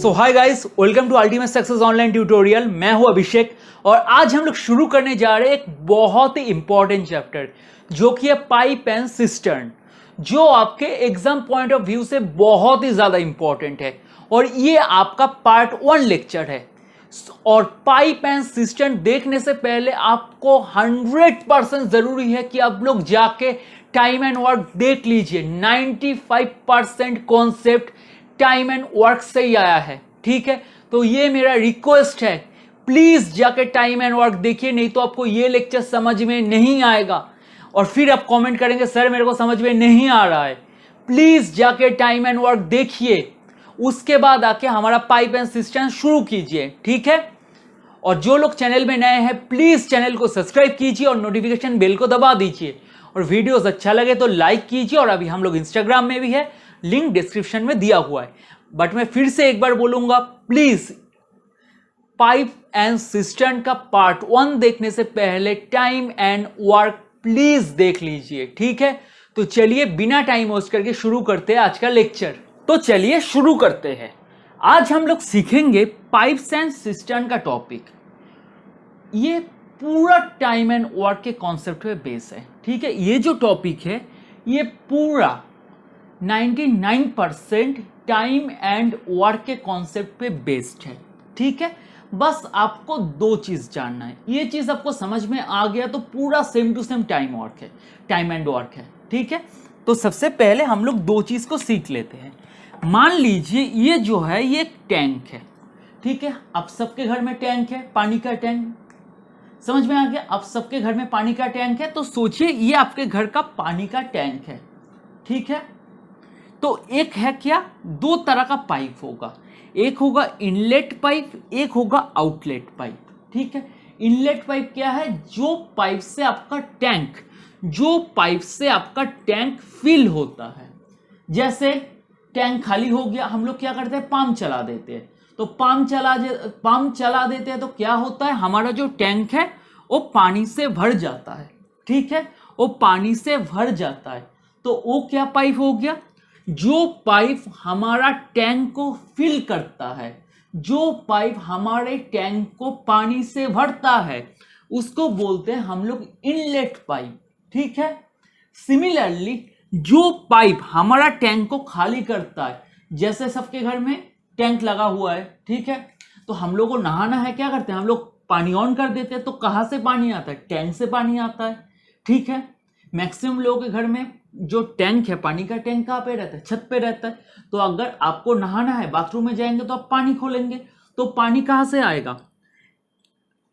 So hi guys, welcome to Ultimate Success Online Tutorial. मैं हूं अभिषेक और आज हम लोग शुरू करने जा रहे हैं एक बहुत ही इंपॉर्टेंट चैप्टर जो कि है पाइप एंड सिस्टर्न, जो आपके एग्जाम पॉइंट ऑफ व्यू से बहुत ही ज्यादा इंपॉर्टेंट है और ये आपका पार्ट 1 लेक्चर है। और पाइप एंड सिस्टर्न देखने से पहले आपको 100% जरूरी है कि आप लोग जाके टाइम एंड वर्क देख लीजिए। 95% कॉन्सेप्ट टाइम एंड वर्क से ही आया है, ठीक है। तो ये मेरा रिक्वेस्ट है, प्लीज जाके टाइम एंड वर्क देखिए, नहीं तो आपको ये लेक्चर समझ में नहीं आएगा और फिर आप कमेंट करेंगे सर मेरे को समझ में नहीं आ रहा है। प्लीज जाके टाइम एंड वर्क देखिए, उसके बाद आके हमारा पाइप एंड सिस्टम शुरू कीजिए, ठीक है। और जो लोग चैनल में नए हैं प्लीज चैनल को सब्सक्राइब कीजिए और नोटिफिकेशन बेल को दबा दीजिए और वीडियोस अच्छा लगे तो लाइक कीजिए। और अभी हम लोग इंस्टाग्राम में भी है, लिंक डिस्क्रिप्शन में दिया हुआ है। बट मैं फिर से एक बार बोलूंगा, प्लीज पाइप एंड सिस्टम का पार्ट 1 देखने से पहले टाइम एंड वर्क प्लीज देख लीजिए, ठीक है। तो चलिए बिना टाइम वेस्ट करके शुरू करते हैं आज का लेक्चर। तो चलिए शुरू करते हैं। आज हम लोग सीखेंगे पाइप्स एंड सिस्टम का टॉपिक। ये पूरा टाइम एंड वर्क के कॉन्सेप्ट पे बेस है, ठीक है। ये जो टॉपिक है ये पूरा 99% टाइम एंड वर्क के कॉन्सेप्ट पे बेस्ड है, ठीक है। बस आपको दो चीज जानना है, ये चीज आपको समझ में आ गया तो पूरा same to same time work है, टाइम एंड वर्क है, ठीक है। तो सबसे पहले हम लोग दो चीज को सीख लेते हैं। मान लीजिए ये जो है ये एक टैंक है, ठीक है। आप सबके घर में टैंक है, पानी का टैंक, समझ में आ गया। आप सबके घर में पानी का टैंक है तो सोचिए ये आपके घर का पानी का टैंक है, ठीक है। तो एक है क्या, दो तरह का पाइप होगा, एक होगा इनलेट पाइप, एक होगा आउटलेट पाइप, ठीक है। इनलेट पाइप क्या है, जो पाइप से आपका टैंक फिल होता है। जैसे टैंक खाली हो गया, हम लोग क्या करते हैं, पंप चला देते हैं। तो पंप चला देते हैं तो क्या होता है, हमारा जो टैंक है वो पानी से भर जाता है, ठीक है। वो पानी से भर जाता है तो वो क्या पाइप हो गया, जो पाइप हमारा टैंक को फिल करता है, जो पाइप हमारे टैंक को पानी से भरता है, उसको बोलते हैं हम लोग इनलेट पाइप, ठीक है। सिमिलरली जो पाइप हमारा टैंक को खाली करता है, जैसे सबके घर में टैंक लगा हुआ है, ठीक है। तो हम लोग को नहाना है, क्या करते हैं, हम लोग पानी ऑन कर देते हैं। तो कहाँ से पानी आता है, टैंक से पानी आता है, ठीक है। मैक्सिमम लोगों के घर में जो टैंक है, पानी का टैंक कहाँ पे रहता है, छत पे रहता है। तो अगर आपको नहाना है, बाथरूम में जाएंगे तो आप पानी खोलेंगे तो पानी कहाँ से आएगा,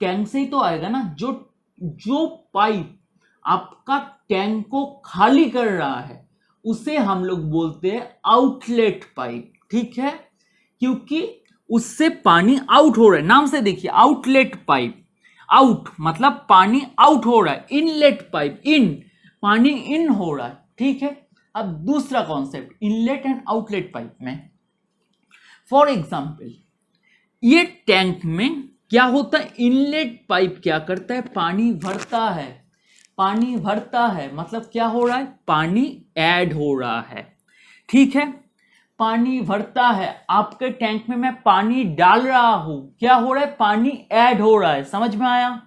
टैंक से ही तो आएगा ना। जो पाइप आपका टैंक को खाली कर रहा है उसे हम लोग बोलते हैं आउटलेट पाइप, ठीक है। क्योंकि उससे पानी आउट हो रहा है, नाम से देखिए आउटलेट पाइप। आउट मतलब पानी आउट हो रहा है, इनलेट पाइप इन, पानी इन हो रहा है, ठीक है। अब दूसरा concept inlet and outlet pipe में, फॉर एग्जांपल ये टैंक में क्या होता है, इनलेट पाइप क्या करता है, पानी भरता है, मतलब क्या हो रहा है, पानी ऐड हो रहा है, ठीक है। पानी भरता है, आपके टैंक में मैं पानी डाल रहा हूं, क्या हो रहा है, पानी ऐड हो रहा है, समझ में आया।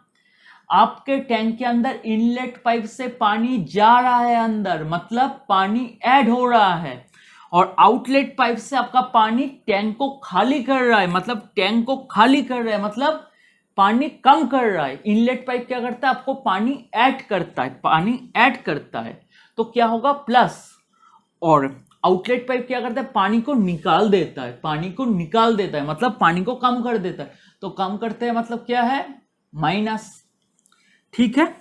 आपके टैंक के अंदर इनलेट पाइप से पानी जा रहा है अंदर, मतलब पानी ऐड हो रहा है। और आउटलेट पाइप से आपका पानी टैंक को खाली कर रहा है, मतलब टैंक को खाली कर रहा है, मतलब पानी कम कर रहा है। इनलेट पाइप क्या करता है, आपको पानी ऐड करता है, तो क्या होगा, प्लस। और आउटलेट पाइप क्या करता है, पानी को निकाल देता है, मतलब पानी को कम कर देता है। तो कम करते हैं मतलब क्या है, माइनस, ठीक है।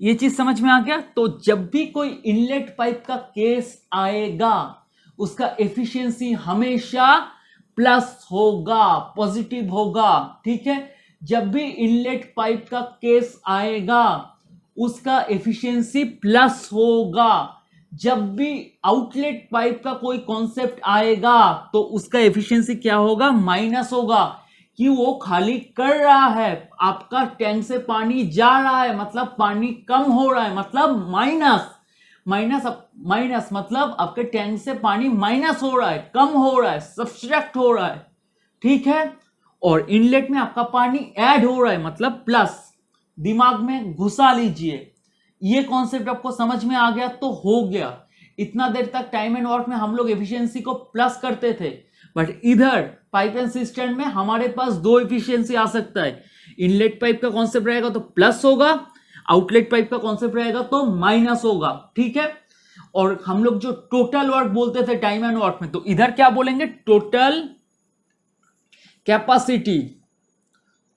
ये चीज समझ में आ गया। तो जब भी कोई इनलेट पाइप का केस आएगा उसका एफिशिएंसी हमेशा प्लस होगा, पॉजिटिव होगा, ठीक है। जब भी इनलेट पाइप का केस आएगा उसका एफिशिएंसी प्लस होगा। जब भी आउटलेट पाइप का कोई कॉन्सेप्ट आएगा तो उसका एफिशिएंसी क्या होगा, माइनस होगा, कि वो खाली कर रहा है, आपका टैंक से पानी जा रहा है मतलब पानी कम हो रहा है, मतलब माइनस मतलब आपके टैंक से पानी माइनस हो रहा है, कम हो रहा है, सब्सट्रैक्ट हो रहा है, ठीक है, और इनलेट में आपका पानी ऐड हो रहा है मतलब प्लस, दिमाग में घुसा लीजिए। ये कॉन्सेप्ट आपको समझ में आ गया तो हो गया। इतना देर तक टाइम एंड वर्क में हम लोग एफिशिएंसी को प्लस करते थे, बट इधर पाइप एंड सिस्टम में हमारे पास दो एफिशिएंसी आ सकता है। इनलेट पाइप का कॉन्सेप्ट रहेगा तो प्लस होगा, आउटलेट पाइप का कॉन्सेप्ट रहेगा तो माइनस होगा, ठीक है। और हम लोग जो टोटल वर्क बोलते थे टाइम एंड वर्क में, तो इधर क्या बोलेंगे, टोटल कैपेसिटी,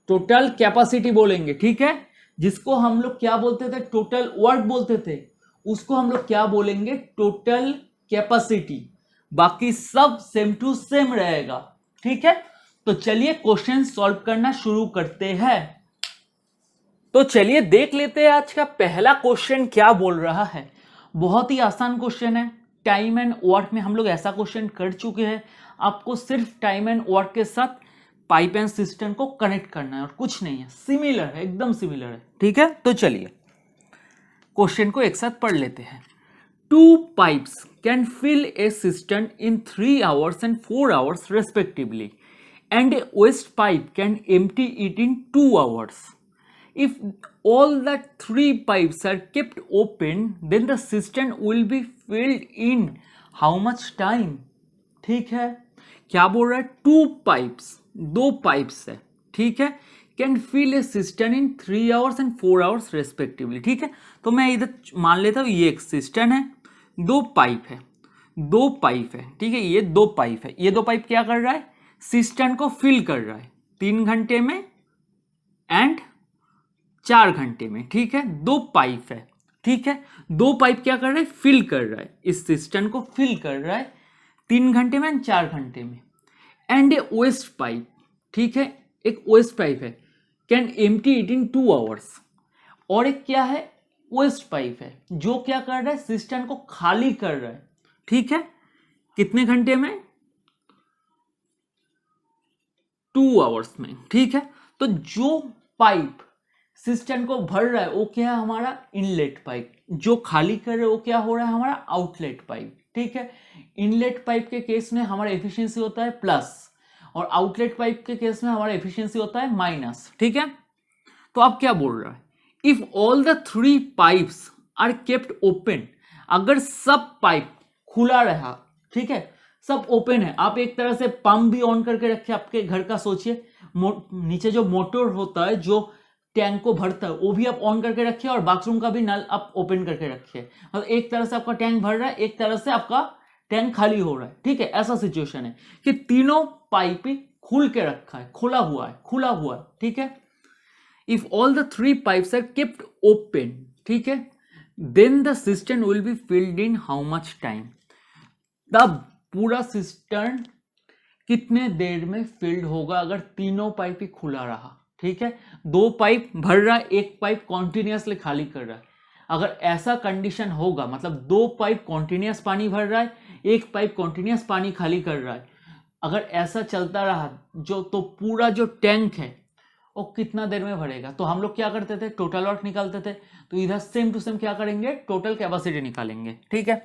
टोटल कैपेसिटी बोलेंगे, ठीक है। जिसको हम लोग क्या बोलते थे, टोटल वर्क बोलते थे, उसको हम लोग क्या बोलेंगे, टोटल कैपेसिटी। बाकी सब सेम टू सेम रहेगा, ठीक है। तो चलिए क्वेश्चन सॉल्व करना शुरू करते हैं। तो चलिए देख लेते हैं आज का पहला क्वेश्चन क्या बोल रहा है। बहुत ही आसान क्वेश्चन है। टाइम एंड वर्क में हम लोग ऐसा क्वेश्चन कर चुके हैं। आपको सिर्फ टाइम एंड वर्क के साथ पाइप एंड सिस्टम को कनेक्ट करना है और कुछ नहीं है, सिमिलर है, एकदम सिमिलर है, ठीक है। तो चलिए क्वेश्चन को एक साथ पढ़ लेते हैं। 2 pipes can fill a cistern in 3 hours and 4 hours respectively, and a waste pipe can empty it in 2 hours. If all the 3 pipes are kept open, then the cistern will be filled in how much time? ठीक है, क्या बोल रहा है, 2 pipes, 2 pipes है, ठीक है, can fill a cistern in 3 hours and 4 hours respectively, ठीक है। तो मैं इधर मान लेता हूँ ये एक सिस्टर्न है, 2 पाइप है, 2 पाइप है, ठीक है, ये 2 पाइप है। ये 2 पाइप क्या कर रहा है, सिस्टर्न को फिल कर रहा है 3 घंटे में एंड 4 घंटे में, ठीक है। 2 पाइप है, ठीक है, 2 पाइप क्या कर रहा है, फिल कर रहा है, इस सिस्टर्न को फिल कर रहा है 3 घंटे में एंड 4 घंटे में। एंड ए वेस्ट पाइप, ठीक है, एक वेस्ट पाइप है, can empty it in 2 hours। और एक क्या है, वेस्ट पाइप है जो क्या कर रहा है, सिस्टम को खाली कर रहा है, ठीक है, कितने घंटे में, 2 hours में, ठीक है। तो जो पाइप सिस्टम को भर रहा है वो क्या है, हमारा इनलेट पाइप। जो खाली कर रहा है वो क्या हो रहा है, हमारा आउटलेट पाइप, ठीक है। इनलेट पाइप के केस में हमारा एफिशिएंसी होता है प्लस, और आउटलेट पाइप के केस में हमारा एफिशिएंसी होता है माइनस, ठीक है। तो अब क्या बोल रहा है, if all the 3 pipes are kept open, अगर सब पाइप खुला रहा, ठीक है, सब ओपन है, आप एक तरह से पंप भी ऑन करके रखे आपके घर का, सोचिए नीचे जो मोटर होता है जो टैंक को भरता है वो भी आप ऑन करके रखिए, और बाथरूम का भी नल आप ओपन करके रखिए। मतलब एक तरह से आपका टैंक भर रहा है, एक तरह से आपका टैंक खाली हो रहा है, ठीक है। ऐसा सिचुएशन है कि तीनों पाइप ही खुल के रखा है, खुला हुआ है, ठीक है। If all the 3 pipes are kept open, ठीक है, then the cistern will be filled in how much time. तब पूरा सिस्टर्न कितने देर में फिल्ड होगा अगर तीनों पाइप ही खुला रहा, ठीक है। 2 पाइप भर रहा है, एक पाइप कॉन्टिन्यूसली खाली कर रहा है। अगर ऐसा कंडीशन होगा, मतलब 2 पाइप कॉन्टिन्यूस पानी भर रहा है, एक पाइप कॉन्टिन्यूस पानी खाली कर रहा है, अगर ऐसा चलता रहा जो, तो पूरा जो टैंक है वो कितना देर में भरेगा। तो हम लोग क्या करते थे, टोटल वर्क निकालते थे। तो इधर सेम टू सेम क्या करेंगे, टोटल कैपेसिटी निकालेंगे, ठीक है।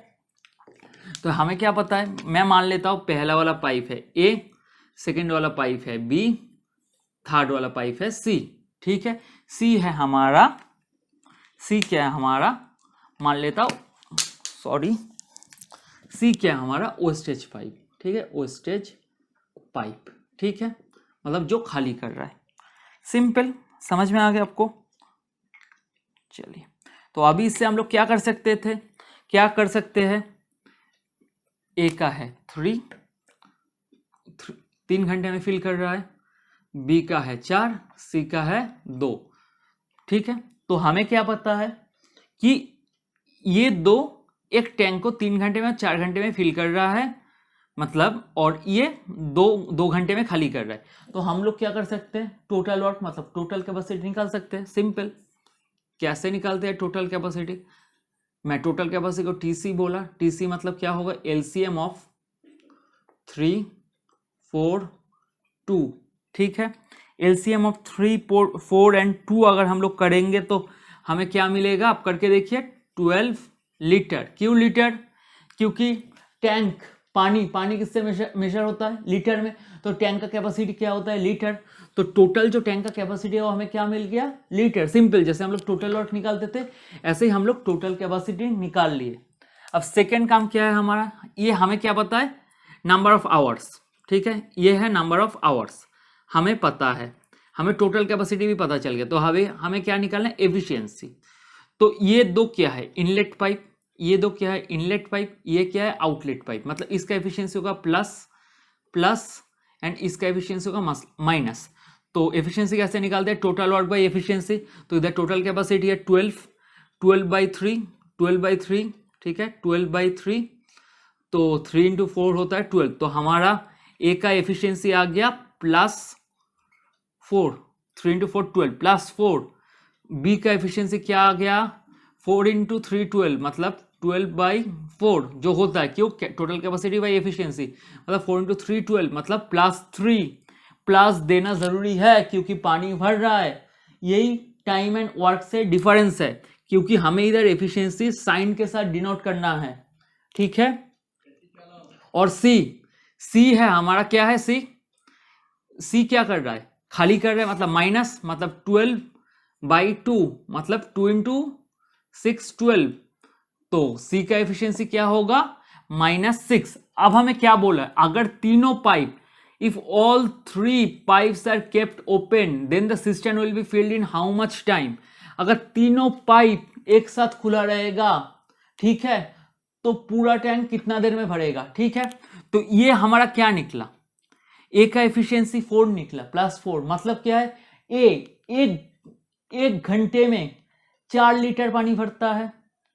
तो हमें क्या पता है, मैं मान लेता हूं पहला वाला पाइप है ए, सेकेंड वाला पाइप है बी, थर्ड वाला पाइप है सी, ठीक है। सी है हमारा, सी क्या है हमारा, मान लेता हूं, सॉरी, सी क्या है हमारा, वेस्टेज पाइप, ठीक है, वेस्टेज पाइप, ठीक है, मतलब जो खाली कर रहा है। सिंपल, समझ में आ गया आपको। चलिए, तो अभी इससे हम लोग क्या कर सकते थे, क्या कर सकते हैं, ए का है 3 घंटे में फिल कर रहा है, बी का है 4, सी का है 2, ठीक है। तो हमें क्या पता है कि ये 2 एक टैंक को 3 घंटे में 4 घंटे में फिल कर रहा है, मतलब, और ये 2 घंटे में खाली कर रहा है। तो हम लोग क्या कर सकते हैं, टोटल वर्क मतलब टोटल कैपेसिटी निकाल सकते हैं। सिंपल, कैसे निकालते हैं टोटल कैपेसिटी, मैं टोटल कैपेसिटी को टीसी बोला, टीसी मतलब क्या होगा, एलसीएम ऑफ 3, 4, 2, ठीक है। एलसीएम ऑफ 3, 4 एंड 2 अगर हम लोग करेंगे तो हमें क्या मिलेगा, आप करके देखिए, 12 लीटर। क्यों लीटर, क्योंकि टैंक पानी किससे मेजर होता है? लीटर में। तो टैंक का कैपेसिटी क्या होता है? लीटर। तो टोटल जो टैंक का कैपेसिटी है वो हमें क्या मिल गया? लीटर। सिंपल, जैसे हम लोग टोटल वर्क निकालते थे ऐसे ही हम लोग टोटल कैपेसिटी निकाल लिए। अब सेकेंड काम क्या है हमारा? ये हमें क्या पता है? Number of hours. ठीक है, ये है नंबर ऑफ आवर्स, हमें पता है। हमें टोटल कैपेसिटी भी पता चल गया। तो हमें क्या निकालना है? एफिशिएंसी। तो ये दो क्या है? Inlet pipe. ये दो क्या है? Inlet pipe. ये क्या है? Outlet pipe. मतलब इसका एफिशिएंसी होगा प्लस एंड इसका एफिशिएंसी होगा माइनस। तो एफिशिएंसी कैसे निकालते हैं? Total work by efficiency. तो इधर टोटल कैपेसिटी है 12/3। ठीक है, 12/3। तो 3 इंटू 4 होता है 12। तो हमारा ए का एफिशिएंसी आ गया +4। 3 इंटू 4 12 +4। बी का एफिशिएंसी क्या आ गया? 4 इंटू 3 12, मतलब 12/4 जो होता है। क्यों? टोटल कैपेसिटी बाई एफिशिएंसी, मतलब 4 इंटू 3 12, मतलब +3। प्लस देना जरूरी है क्योंकि पानी भर रहा है। यही टाइम एंड वर्क से डिफरेंस है, क्योंकि हमें इधर एफिशिएंसी साइन के साथ डिनोट करना है। ठीक है, और सी है हमारा, क्या है? सी क्या कर रहा है? खाली कर रहा है, मतलब माइनस, मतलब 12/2, मतलब 2 इंटू 6 12। तो सी का एफिशिएंसी क्या होगा? -6। अब हमें क्या बोला है? अगर तीनों pipe, if all 3 pipes are kept open then the cistern will be filled in how much time? अगर तीनों पाइप एक साथ खुला रहेगा, ठीक है, तो पूरा टैंक कितना देर में भरेगा? ठीक है, तो ये हमारा क्या निकला? ए का एफिशिएंसी 4 निकला, +4। मतलब क्या है? एक घंटे में 4 लीटर पानी भरता है।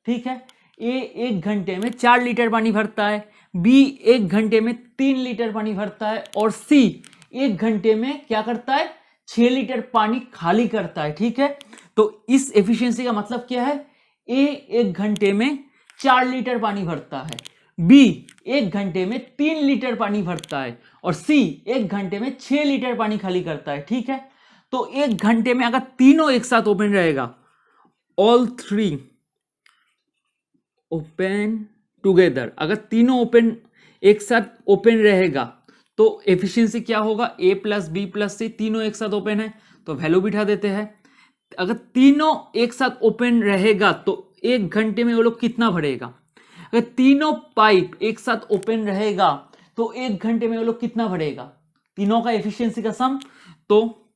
ठीक है, ए 1 घंटे में 4 लीटर पानी भरता है, बी 1 घंटे में 3 लीटर पानी भरता है, और सी 1 घंटे में क्या करता है? 6 लीटर पानी खाली करता है। ठीक है, तो इस एफिशिएंसी का मतलब क्या है? ए 1 घंटे में 4 लीटर पानी भरता है, बी 1 घंटे में 3 लीटर पानी भरता है, और सी 1 घंटे में 6 लीटर पानी खाली करता है। ठीक है, तो 1 घंटे में अगर तीनों एक साथ ओपन रहेगा, ऑल 3 ओपन टुगेदर, अगर तीनों ओपन एक साथ ओपन रहेगा तो एफिशिएंसी क्या होगा? ए प्लस बी प्लस सी, तीनों एक साथ ओपन है तो वैल्यू बिठा देते हैं। अगर तीनों एक साथ ओपन रहेगा तो 1 घंटे में वो लोग कितना भरेगा? अगर तीनों पाइप एक साथ ओपन रहेगा तो 1 घंटे में वो लोग कितना भरेगा? तीनों का एफिशिएंसी का सम। तो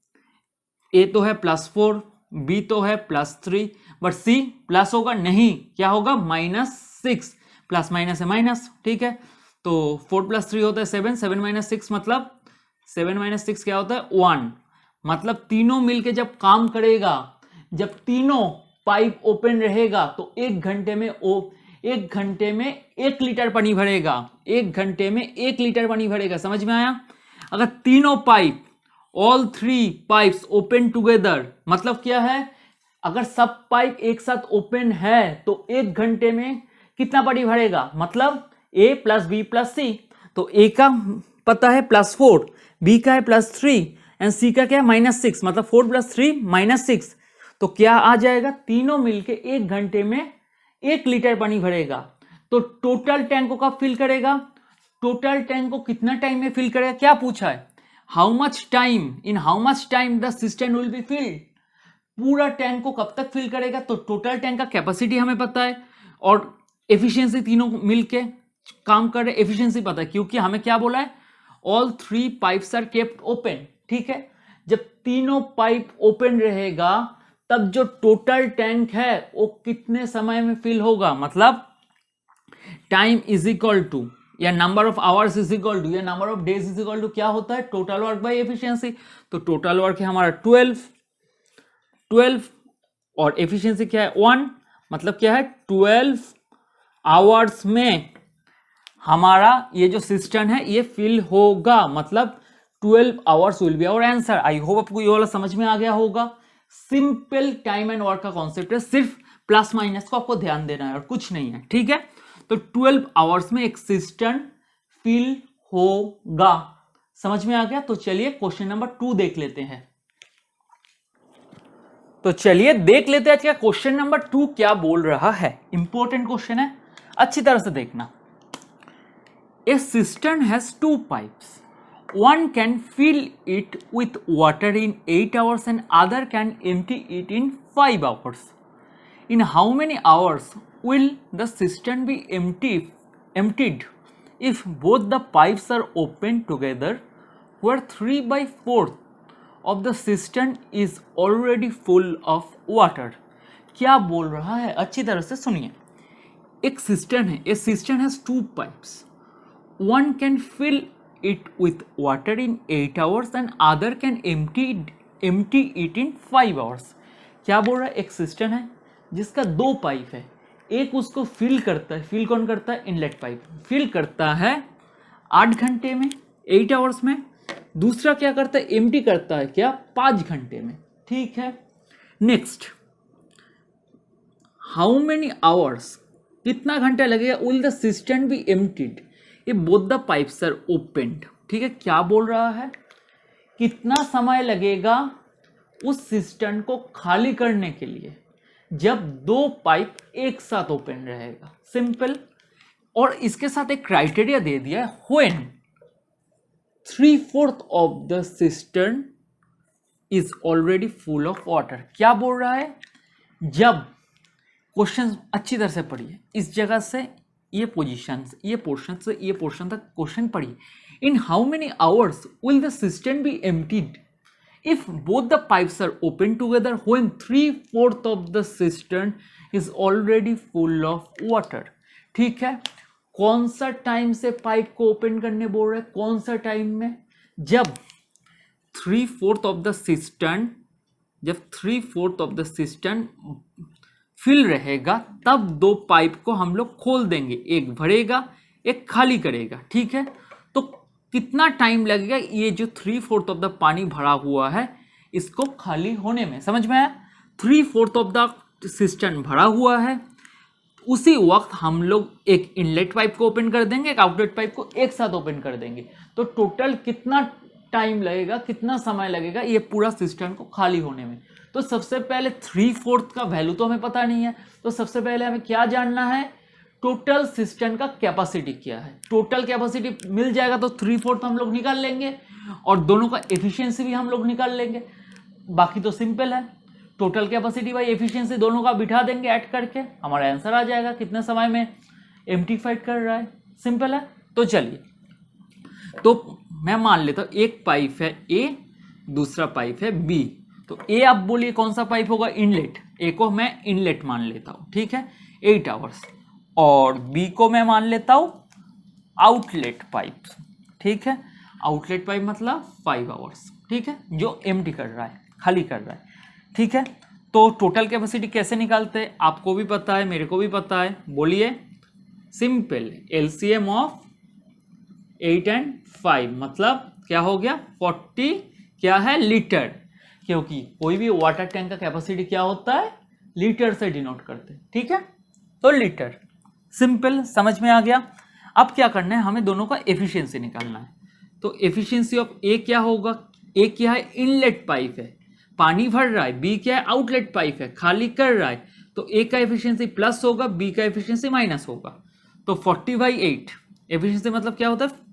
ए तो है +4, बी तो है +3, बट सी प्लस होगा नहीं, क्या होगा? -6। प्लस माइनस है माइनस। ठीक है, तो 4 + 3 होता है 7, 7 - 6 मतलब 7 - 6 क्या होता है? 1। मतलब तीनों मिलके जब काम करेगा, जब तीनों पाइप ओपन रहेगा तो 1 घंटे में 1 लीटर पानी भरेगा। 1 घंटे में 1 लीटर पानी भरेगा। समझ में आया? अगर तीनों pipe, all 3 pipes open together, मतलब क्या है? अगर सब पाइप एक साथ ओपन है तो 1 घंटे में कितना पानी भरेगा? मतलब ए प्लस बी प्लस सी। तो ए का पता है +4, बी का है +3 एंड सी का क्या है? -6। मतलब 4 + 3 -6। तो क्या आ जाएगा? तीनों मिलके 1 घंटे में 1 लीटर पानी भरेगा। तो टोटल टैंक को कब फिल करेगा? टोटल टैंक को कितना टाइम में फिल करेगा? क्या पूछा है? How much time the system will be field. पूरा टैंक को कब तक फिल करेगा? तो टोटल टैंक का कैपेसिटी हमें पता है और एफिशिएंसी, तीनों मिलके काम कर रहे, एफिशिएंसी पता है, क्योंकि हमें क्या बोला है? All 3 pipes are kept open. ठीक है, जब तीनों पाइप ओपन रहेगा तब जो टोटल टैंक है वो कितने समय में फिल होगा? मतलब टाइम इज इक्वल टू, या number of hours is equal to, या number of days is equal to क्या होता है? Total work by efficiency. तो टोटल वर्क है हमारा 12 और एफिशिएंसी क्या है? 1। मतलब क्या है? 12 आवर्स में हमारा ये जो सिस्टम है ये फिल होगा। मतलब 12 hours will be our answer. I hope आपको ये वाला समझ में आ गया होगा। सिंपल टाइम एंड वर्क का कॉन्सेप्ट है, सिर्फ प्लस माइनस को आपको ध्यान देना है और कुछ नहीं है। ठीक है, तो 12 आवर्स में एक सिस्टम फिल होगा। समझ में आ गया? तो चलिए क्वेश्चन नंबर 2 देख लेते हैं। तो चलिए देख लेते हैं क्वेश्चन नंबर 2 क्या बोल रहा है। इंपॉर्टेंट क्वेश्चन है, अच्छी तरह से देखना। A cistern has two pipes. One can fill it with water in 8 hours and other can empty it in 5 hours. In how many hours will the cistern be emptied if both the pipes are opened together, where 3/4 of the cistern is already full of water? क्या बोल रहा है, अच्छी तरह से सुनिए। एक cistern है, a cistern has two pipes, one can fill it with water in 8 hours and other can empty it in 5 hours. क्या बोल रहा है, एक सिस्टम है जिसका दो पाइप है, एक उसको फिल करता है, फिल कौन करता है, इनलेट पाइप फिल करता है 8 घंटे में, 8 आवर्स में, दूसरा क्या करता है, एम्प्टी करता है क्या, 5 घंटे में, ठीक है। नेक्स्ट, हाउ मेनी आवर्स, कितना घंटा लगेगा, will the system be emptied ये both the pipes are opened, ठीक है। क्या बोल रहा है, कितना समय लगेगा उस सिस्टम को खाली करने के लिए जब दो पाइप एक साथ ओपन रहेगा, सिंपल। और इसके साथ एक क्राइटेरिया दे दिया है, when 3/4 of the system is already full of water. क्या बोल रहा है, जब, क्वेश्चन अच्छी तरह से पढ़िए, इस जगह से ये पोजीशन, ये पोर्शन से ये पोर्शन तक क्वेश्चन पढ़िए। In how many hours will the system be emptied if both the pipes are open together when 3/4 of the system is already full of water, ठीक है। कौन सा टाइम से पाइप को ओपन करने बोल रहे हैं, कौन सा टाइम में, जब 3/4 ऑफ द सिस्टम, जब 3/4 ऑफ द सिस्टम फिल रहेगा तब दो पाइप को हम लोग खोल देंगे, एक भरेगा एक खाली करेगा, ठीक है। तो कितना टाइम लगेगा ये जो 3/4 ऑफ द पानी भरा हुआ है इसको खाली होने में, समझ में आया। 3/4 ऑफ द सिस्टम भरा हुआ है, उसी वक्त हम लोग एक इनलेट पाइप को ओपन कर देंगे, एक आउटलेट पाइप को एक साथ ओपन कर देंगे, तो टोटल कितना टाइम लगेगा, कितना समय लगेगा ये पूरा सिस्टम को खाली होने में। तो सबसे पहले 3/4 का वैल्यू तो हमें पता नहीं है, तो सबसे पहले हमें क्या जानना है, टोटल सिस्टम का कैपेसिटी क्या है। टोटल कैपेसिटी मिल जाएगा तो 3/4 हम लोग निकाल लेंगे और दोनों का एफिशिएंसी भी हम लोग निकाल लेंगे, बाकी तो सिंपल है। टोटल कैपेसिटी बाई एफिशिएंसी दोनों का बिठा देंगे ऐड करके, हमारा आंसर आ जाएगा कितने समय में एम्प्टीफाइड कर रहा है, सिंपल है। तो चलिए, तो मैं मान लेता हूँ एक पाइप है ए, दूसरा पाइप है बी। तो ए आप बोलिए कौन सा पाइप होगा, इनलेट, ए को मैं इनलेट मान लेता हूँ, ठीक है, 8 आवर्स, और बी को मैं मान लेता हूँ आउटलेट पाइप, ठीक है। आउटलेट पाइप मतलब 5 आवर्स, ठीक है, जो एम्प्टी कर रहा है, खाली कर रहा है, ठीक है। तो टोटल कैपेसिटी कैसे निकालते हैं, आपको भी पता है, मेरे को भी पता है, बोलिए। सिंपल, एलसीएम ऑफ 8 and 5 मतलब क्या हो गया, 40 क्या है, लीटर, क्योंकि कोई भी वाटर टैंक का कैपेसिटी क्या होता है, लीटर से डिनोट करते हैं, ठीक है। तो लीटर, सिंपल, समझ में आ गया। अब क्या करना है, हमें दोनों का एफिशिएंसी निकालना है। तो एफिशिएंसी ऑफ ए क्या होगा, ए क्या है, इनलेट पाइप है, पानी भर रहा है, बी क्या है, आउटलेट पाइप है, खाली कर रहा है, तो ए का एफिशिएंसी प्लस होगा, बी का एफिशिएंसी माइनस होगा। तो 40/8 एफिशिएंसी मतलब क्या होता है,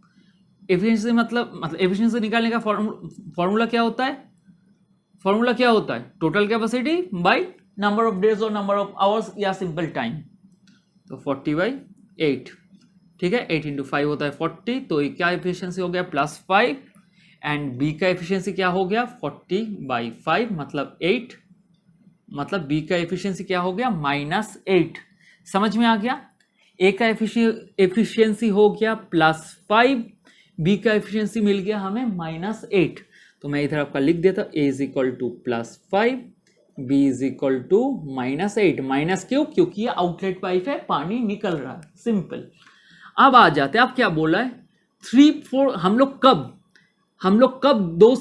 एफिशिएंसी मतलब एफिशिएंसी निकालने का फॉर्मूला क्या होता है, फॉर्मूला क्या होता है, total capacity by number of days और नंबर ऑफ आवर्स या सिंपल टाइम। तो 40/8, ठीक है, 8 × 5 होता है 40, तो ये क्या एफिशिएंसी हो गया, +5, एंड बी का एफिशिएंसी क्या हो गया, 40/5 मतलब 8, मतलब बी का एफिशिएंसी क्या हो गया, -8। समझ में आ गया। ए का एफिशिएंसी हो गया +5, बी का एफिशिएंसी मिल गया हमें -8। तो मैं इधर आपका लिख देता हूँ, A is equal to +5, B is equal to -8। Minus क्यों, क्योंकि ये आउटलेट पाइप है, पानी निकल रहा है, सिंपल। अब आ जाते हैं, अब क्या बोला है, 3/4 हम लोग कब दो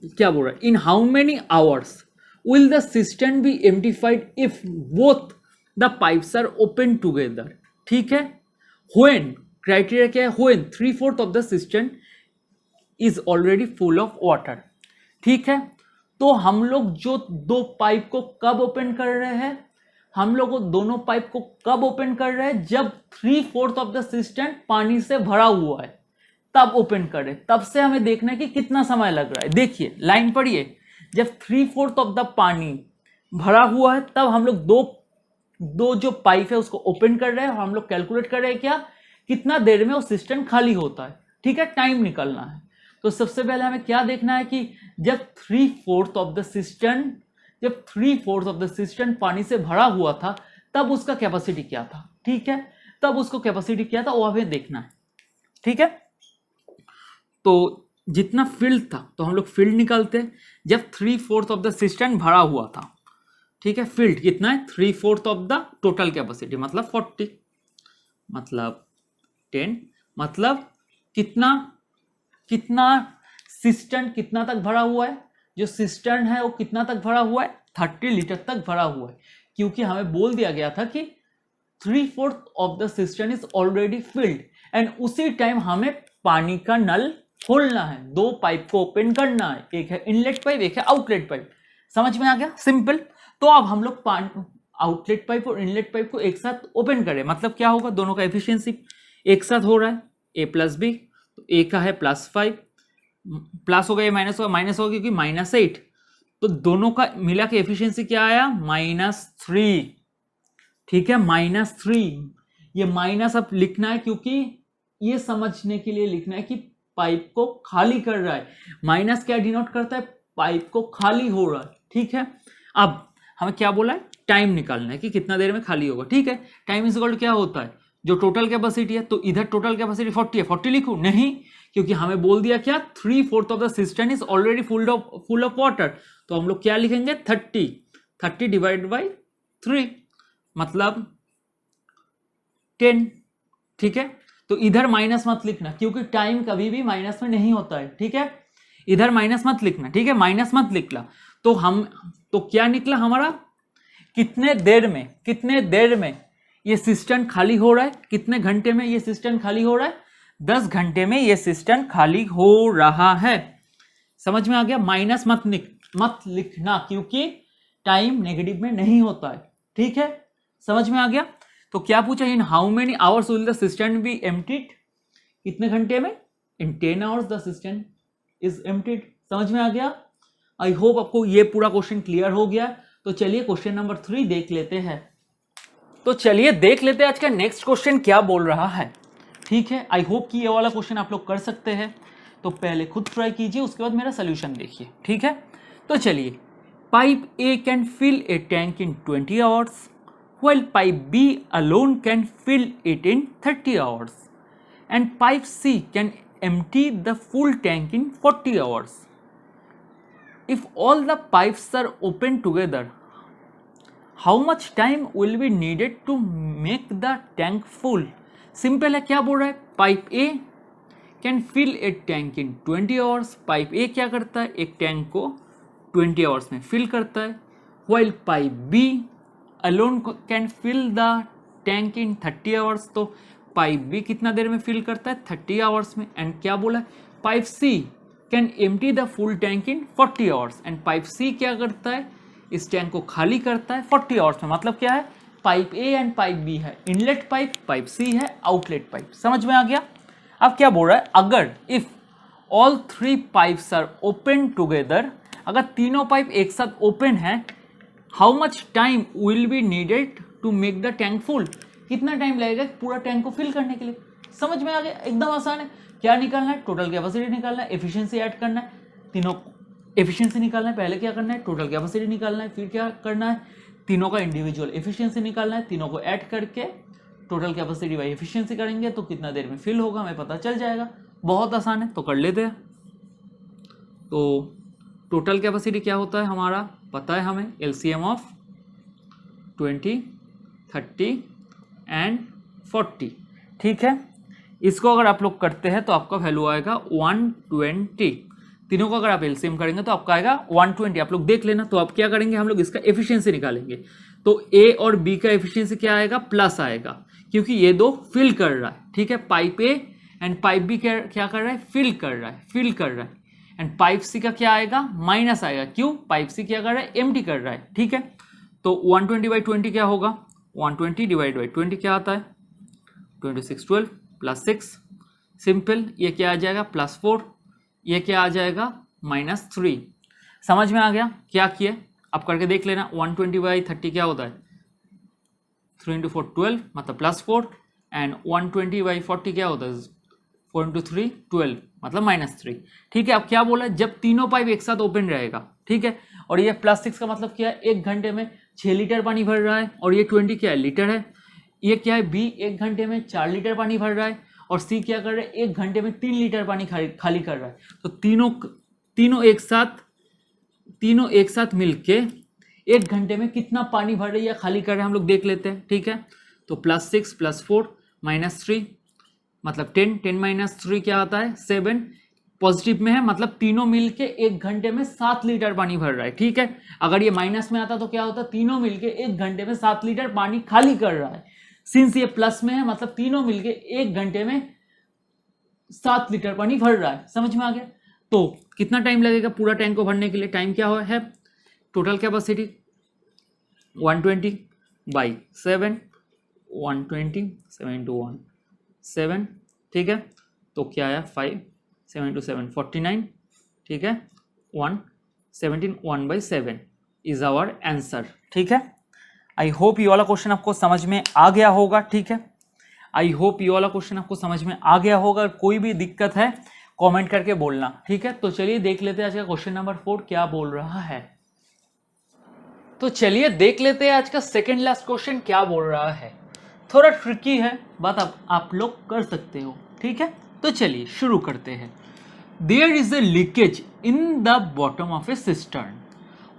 क्या बोल रहा है, in how many hours will the system be emptified if both the pipes are open together, ठीक है। व्हेन, क्राइटेरिया क्या है, when 3/4 of the system is already full of water, ठीक है। तो हम लोग जो दो पाइप को कब ओपन कर रहे हैं, हम लोग को दोनों पाइप को कब ओपन कर रहे हैं, जब 3/4 ऑफ द सिस्टम पानी से भरा हुआ है तब ओपन करें। तब से हमें देखना है कि कितना समय लग रहा है। देखिए लाइन पढ़िए, जब 3/4 ऑफ द पानी भरा हुआ है तब हम लोग दो जो पाइप है उसको ओपन कर रहे हैं और हम लोग कैलकुलेट कर रहे हैं क्या, कितना देर में वो सिस्टम खाली होता है। ठीक है, टाइम निकालना है। तो सबसे पहले हमें क्या देखना है कि जब 3/4 ऑफ द सिस्टम पानी से भरा हुआ था तब उसका कैपेसिटी क्या था। ठीक है, तब उसको कैपेसिटी क्या था वो हमें देखना है। ठीक है, तो जितना फील्ड था तो हम लोग फील्ड निकालते हैं। जब 3/4 ऑफ द सिस्टम भरा हुआ था, ठीक है, फील्ड कितना है 3/4 ऑफ द टोटल कैपेसिटी मतलब 40 मतलब 10 मतलब कितना सिस्टम कितना तक भरा हुआ है, जो सिस्टम है वो कितना तक भरा हुआ है 30 लीटर तक भरा हुआ है। क्योंकि हमें बोल दिया गया था कि 3/4 of the system is already filled and उसी टाइम हमें पानी का नल खोलना है, दो पाइप को ओपन करना है, एक है इनलेट पाइप एक है आउटलेट पाइप। समझ में आ गया, सिंपल। तो अब हम लोग आउटलेट पाइप और इनलेट पाइप को एक साथ ओपन करें, मतलब क्या होगा, दोनों का एफिशिएंसी एक साथ हो रहा है, a प्लस बी, तो a का है +5, प्लस होगा या माइनस होगा, माइनस होगा क्योंकि -8, तो दोनों का मिला के एफिशिएंसी क्या आया -3। ठीक है, -3। ये माइनस अब लिखना है क्योंकि ये समझने के लिए लिखना है कि पाइप को खाली कर रहा है। माइनस क्या डिनोट करता है, पाइप को खाली हो रहा है। ठीक है, अब हमें क्या बोला है, टाइम निकालना है कि कितना देर में खाली होगा। ठीक है, टाइम इज इक्वल टू क्या होता है, जो टोटल कैपेसिटी है, तो इधर टोटल कैपेसिटी 40 है, 40 लिखूं नहीं, क्योंकि हमें बोल दिया क्या 3/4 of the system is already full of water, तो हम लोग क्या लिखेंगे 30 डिवाइड बाई 3 मतलब 10। ठीक है, तो इधर माइनस मत लिखना क्योंकि टाइम कभी भी माइनस में नहीं होता है। ठीक है, इधर माइनस मत लिखना, ठीक है, माइनस मत लिखना। तो क्या निकला हमारा, कितने देर में ये सिस्टम खाली हो रहा है, कितने घंटे में ये सिस्टम खाली हो रहा है, 10 घंटे में ये सिस्टम खाली हो रहा है। समझ में आ गया, माइनस मत लिखना क्योंकि टाइम नेगेटिव में नहीं होता है। ठीक है, समझ में आ गया। तो क्या पूछा, in how many hours will the system be emptied, कितने घंटे में, in 10 hours the system is emptied. समझ में आ गया। आई होप आपको ये पूरा क्वेश्चन क्लियर हो गया। तो चलिए क्वेश्चन नंबर 3 देख लेते हैं। तो चलिए देख लेते हैं आज का नेक्स्ट क्वेश्चन क्या बोल रहा है। ठीक है, आई होप कि ये वाला क्वेश्चन आप लोग कर सकते हैं। तो पहले खुद ट्राई कीजिए, उसके बाद मेरा सोल्यूशन देखिए। ठीक है, तो चलिए, pipe A can fill a tank in 20 hours while pipe B alone can fill it in 30 hours and pipe C can empty the full tank in 40 hours. If all the pipes are open together, how much time will be needed to make the tank full? सिंपल है, क्या बोल रहा है, pipe A can fill a tank in 20 hours, pipe A क्या करता है, एक टैंक को 20 आवर्स में फिल करता है, while pipe B alone can fill the tank in 30 hours, तो पाइप बी कितना देर में फिल करता है 30 आवर्स में। एंड क्या बोला, pipe C can empty the full tank in 40 hours, and pipe C क्या करता है, इस टैंक को खाली करता है 40 आवर्स में। मतलब क्या है, pipe A and pipe B है इनलेट पाइप, पाइप सी है आउटलेट पाइप। समझ में आ गया। अब क्या बोल रहा है, अगर if all 3 pipes are open together, अगर तीनों पाइप एक साथ ओपन है, how much time will be needed to make the tank full, कितना टाइम लगेगा पूरा टैंक को फिल करने के लिए। समझ में आ गया, एकदम आसान है। क्या निकालना है, टोटल कैपेसिटी निकालना है, एफिशिएंसी ऐड करना है, तीनों एफिशिएंसी निकालना है। पहले क्या करना है, टोटल कैपेसिटी निकालना है, फिर क्या करना है, तीनों का इंडिविजुअल एफिशिएंसी निकालना है, तीनों को ऐड करके टोटल कैपेसिटी बाई एफिशिएंसी करेंगे तो कितना देर में फिल होगा हमें पता चल जाएगा। बहुत आसान है, तो कर लेते हैं। तो टोटल कैपेसिटी क्या होता है हमारा पता है हमें, एलसीएम ऑफ 20, 30 एंड 40। ठीक है, इसको अगर आप लोग करते हैं तो आपका वैल्यू आएगा 120। तीनों को अगर आप एलसीएम करेंगे तो आपका आएगा 120। आप लोग देख लेना। तो आप क्या करेंगे, हम लोग इसका एफिशिएंसी निकालेंगे। तो ए और बी का एफिशिएंसी क्या आएगा, प्लस आएगा, क्योंकि ये दो फिल कर रहा है। ठीक है, pipe A and pipe B क्या कर रहा है, फिल कर रहा है। एंड पाइप सी का क्या आएगा, माइनस आएगा। क्यों, पाइप सी क्या कर रहा है, एम्प्टी कर रहा है। ठीक है, तो 120/20 क्या होगा, 120 / 20 क्या आता है, 26 12 प्लस 6, सिंपल, ये क्या आ जाएगा +4, ये क्या आ जाएगा -3। समझ में आ गया क्या किए, अब करके देख लेना। 120/30 क्या होता है, 3 × 4 12 मतलब +4, एंड 120/40 क्या होता है, 4 × 3 12 मतलब -3। ठीक है, अब क्या बोला, जब तीनों पाइप एक साथ ओपन रहेगा, ठीक है, और ये +6 का मतलब क्या है, 1 घंटे में 6 लीटर पानी भर रहा है, और ये 20 क्या है, लीटर है। ये क्या है, बी 1 घंटे में 4 लीटर पानी भर रहा है, और सी क्या कर रहा है, 1 घंटे में 3 लीटर पानी खाली कर रहा है। तो तीनों एक साथ मिलके 1 घंटे में कितना पानी भर रही है, खाली कर रहे हैं, हम लोग देख लेते हैं। ठीक है, तो +6 +4 -3 मतलब 10, 10 - 3 क्या आता है, 7, पॉजिटिव में है मतलब तीनों मिलके 1 घंटे में 7 लीटर पानी भर रहा है। ठीक है, अगर ये माइनस में आता तो क्या होता, तीनों मिलके 1 घंटे में 7 लीटर पानी खाली कर रहा है। सिंस ये प्लस में है मतलब तीनों मिलके 1 घंटे में 7 लीटर पानी भर रहा है। समझ में आ गया। तो कितना टाइम लगेगा पूरा टैंक को भरने के लिए, टाइम क्या है, टोटल कैपेसिटी 120/7, 120 7 × 1 7, ठीक है, तो क्या आया 5, 7 × 7 49, ठीक है, 117 1/7 इज आवर आंसर। ठीक है, आई होप ये वाला क्वेश्चन आपको समझ में आ गया होगा। ठीक है, आई होप ये वाला क्वेश्चन आपको समझ में आ गया होगा। कोई भी दिक्कत है कमेंट करके बोलना। ठीक है, तो चलिए देख लेते हैं आज का क्वेश्चन नंबर 4 क्या बोल रहा है। तो चलिए देख लेते हैं आज का सेकंड लास्ट क्वेश्चन क्या बोल रहा है। थोड़ा ट्रिकी है, बात आप लोग कर सकते हो। ठीक है, तो चलिए शुरू करते हैं। There is a leakage in the bottom of a cistern.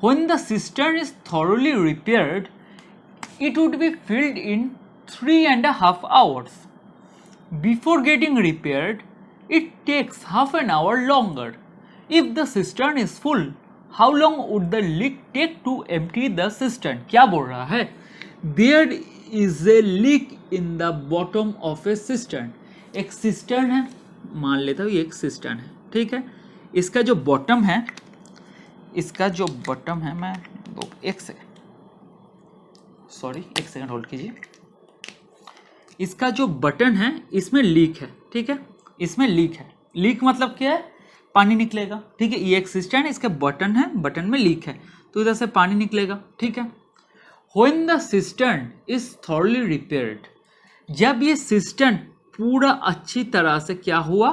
When the cistern is thoroughly repaired it would be filled in 3.5 hours. Before getting repaired, it takes half an hour longer. If the cistern is full, how long would the leak take to empty the cistern? क्या बोल रहा है? There is a leak in the bottom of a cistern. एक cistern है, मान लेता हूँ ये एक सिस्टर्न है। ठीक है, इसका जो बॉटम है, मैं एक सेकंड होल्ड कीजिए। इसका जो बटन है इसमें लीक है। ठीक है, इसमें लीक है। लीक मतलब क्या है, पानी निकलेगा। ठीक है, ये एक सिस्टर्न है, इसका बटन है, बटन में लीक है तो इधर से पानी निकलेगा। ठीक है, when the cistern is thoroughly repaired, जब ये सिस्टर्न पूरा अच्छी तरह से क्या हुआ,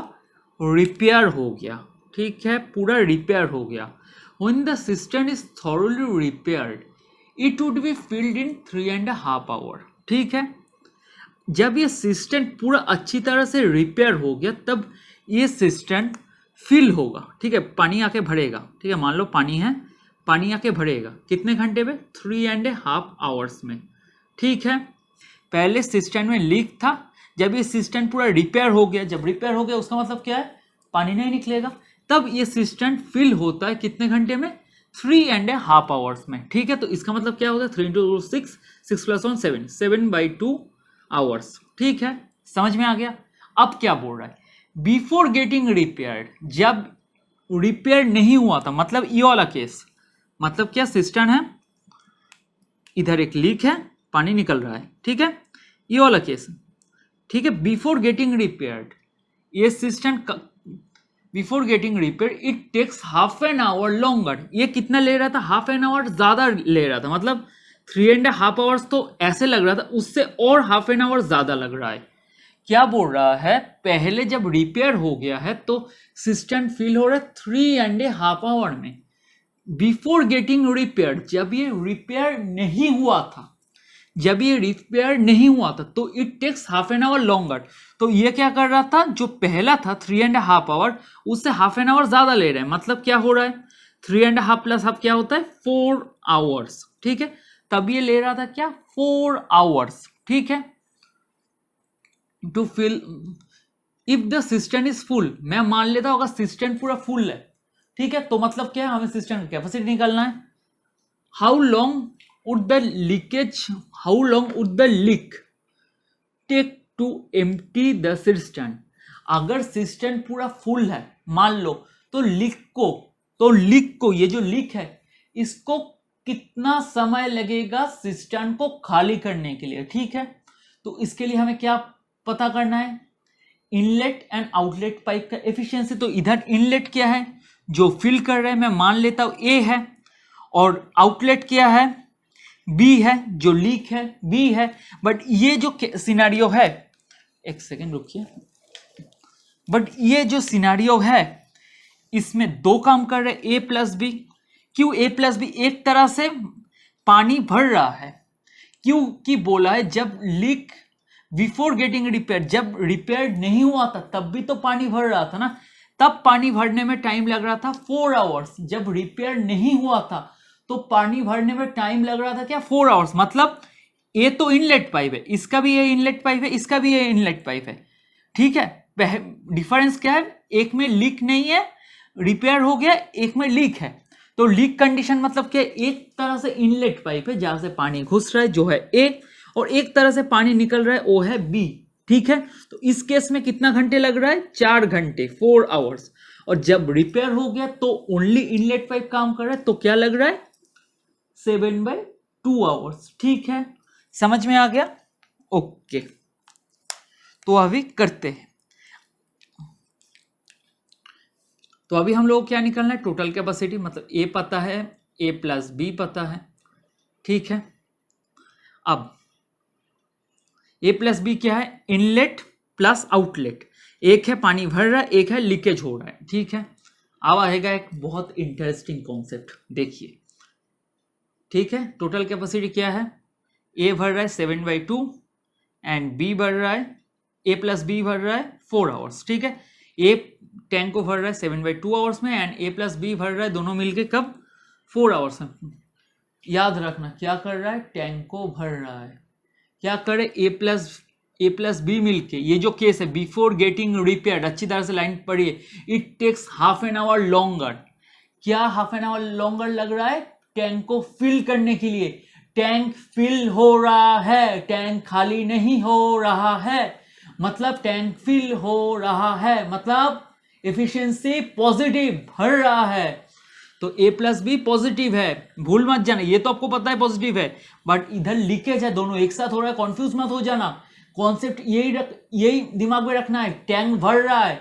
रिपेयर हो गया। ठीक है, पूरा रिपेयर हो गया। When the cistern is thoroughly repaired it would be filled in 3.5 hour. ठीक है, जब ये सिस्टर्न पूरा अच्छी तरह से रिपेयर हो गया तब ये सिस्टर्न फिल होगा। ठीक है, पानी आके भरेगा। ठीक है, मान लो पानी है, पानी आके भरेगा कितने घंटे में, 3.5 आवर्स में। ठीक है, पहले सिस्टर्न में लीक था, जब ये सिस्टर्न पूरा रिपेयर हो गया, जब रिपेयर हो गया उसका मतलब क्या है, पानी नहीं निकलेगा, तब ये सिस्टर्न फिल होता है कितने घंटे में, 3.5 आवर्स में। ठीक है, तो इसका मतलब क्या होता है, 3 × 6 6 + 1 7 7/2 आवर्स। ठीक है, समझ में आ गया। अब क्या बोल रहा है, बिफोर गेटिंग रिपेयर्ड, जब रिपेयर नहीं हुआ था, मतलब ये वाला केस, मतलब क्या, सिस्टर्न है, इधर एक लीक है, पानी निकल रहा है। ठीक है, ये वाला केस। ठीक है, बिफोर गेटिंग रिपेयर्ड, ये cistern before getting repair it takes half an hour longer. ये कितना ले रहा था, हाफ एन आवर ज्यादा ले रहा था, मतलब 3.5 आवर्स तो ऐसे लग रहा था, उससे और हाफ एन आवर ज्यादा लग रहा है। क्या बोल रहा है, पहले जब रिपेयर हो गया है तो सिस्टर्न फिल हो रहा है 3.5 आवर में। बिफोर गेटिंग रिपेयर, जब ये रिपेयर नहीं हुआ था, तो it takes half an hour longer. तो ये क्या कर रहा था, जो पहला था 3.5 आवर, उससे हाफ एन आवर ज्यादा ले रहे हैं। मतलब क्या हो रहा है, 3.5 + हाफ क्या होता है, 4 आवर्स। ठीक है, तब ये ले रहा था क्या, 4 आवर्स। ठीक है, to fill if the cistern is full, मैं मान लेता हूँ अगर सिस्टर्न पूरा फुल है। ठीक है, तो मतलब क्या है, हमें सिस्टर्न की कैपेसिटी निकालना है। How long would the leak take to empty the cistern? अगर सिस्टर्न पूरा फुल है मान लो, तो लीक को ये जो लीक है इसको कितना समय लगेगा सिस्टर्न को खाली करने के लिए, ठीक है। तो इसके लिए हमें क्या पता करना है, इनलेट एंड आउटलेट पाइप का एफिशिएंसी। तो इधर इनलेट क्या है, जो फिल कर रहे हैं, मैं मान लेता हूं ए है, और आउटलेट क्या है, बी है, जो लीक है बी है। बट ये जो सिनेरियो है, एक सेकेंड रुकिए, बट ये जो सिनेरियो है इसमें दो काम कर रहे हैं, ए प्लस बी। क्यों ए प्लस बी, एक तरह से पानी भर रहा है, क्योंकि बोला है जब लीक बिफोर गेटिंग रिपेयर, जब रिपेयर नहीं हुआ था तब भी तो पानी भर रहा था ना, तब पानी भरने में टाइम लग रहा था 4 आवर्स। जब रिपेयर नहीं हुआ था तो पानी भरने में टाइम लग रहा था क्या, 4 आवर्स। मतलब ये तो इनलेट पाइप है, इसका भी ये इनलेट पाइप है, इसका भी ये इनलेट पाइप है, ठीक है। डिफरेंस क्या है, एक में लीक नहीं है, रिपेयर हो गया, एक में लीक है। तो लीक कंडीशन मतलब क्या, एक तरह से इनलेट पाइप है जहां से पानी घुस रहा है जो है ए, और एक तरह से पानी निकल रहा है वो है बी, ठीक है। तो इस केस में कितना घंटे लग रहा है, 4 घंटे, 4 आवर्स। और जब रिपेयर हो गया तो ओनली इनलेट पाइप काम कर रहा है, तो क्या लग रहा है, 7/2 आवर्स, ठीक है। समझ में आ गया, ओके। तो अभी करते हैं, तो अभी हम लोग क्या निकालना है, टोटल कैपेसिटी, मतलब ए पता है, ए प्लस बी पता है, ठीक है। अब ए प्लस बी क्या है, इनलेट प्लस आउटलेट, एक है पानी भर रहा है, एक है लीकेज हो रहा है, ठीक है। अब आएगा एक बहुत इंटरेस्टिंग कॉन्सेप्ट, देखिए, ठीक है। टोटल कैपेसिटी क्या है, ए भर रहा है 7/2 एंड बी भर रहा है, ए प्लस बी भर रहा है 4 आवर्स, ठीक है। ए टैंक को भर रहा है 7/2 आवर्स में, एंड ए प्लस बी भर रहा है दोनों मिलके कब, 4 आवर्स में। याद रखना क्या कर रहा है, टैंक को भर रहा है, क्या करे, ए प्लस बी मिलके। ये जो केस है बिफोर गेटिंग रिपेयर, अच्छी तरह से लाइन पढ़िए, it takes half an hour longer. क्या हाफ एन आवर लॉन्गर लग रहा है, टैंक को फिल करने के लिए। टैंक फिल हो रहा है, टैंक खाली नहीं हो रहा है, मतलब टैंक फिल हो रहा है, मतलब एफिशिएंसी पॉजिटिव, भर रहा है। तो ए प्लस बी पॉजिटिव है, भूल मत जाना, ये तो आपको पता है पॉजिटिव है, बट इधर लीकेज है, दोनों एक साथ हो रहा है, कंफ्यूज मत हो जाना। कॉन्सेप्ट यही दिमाग में रखना है, टैंक भर रहा है,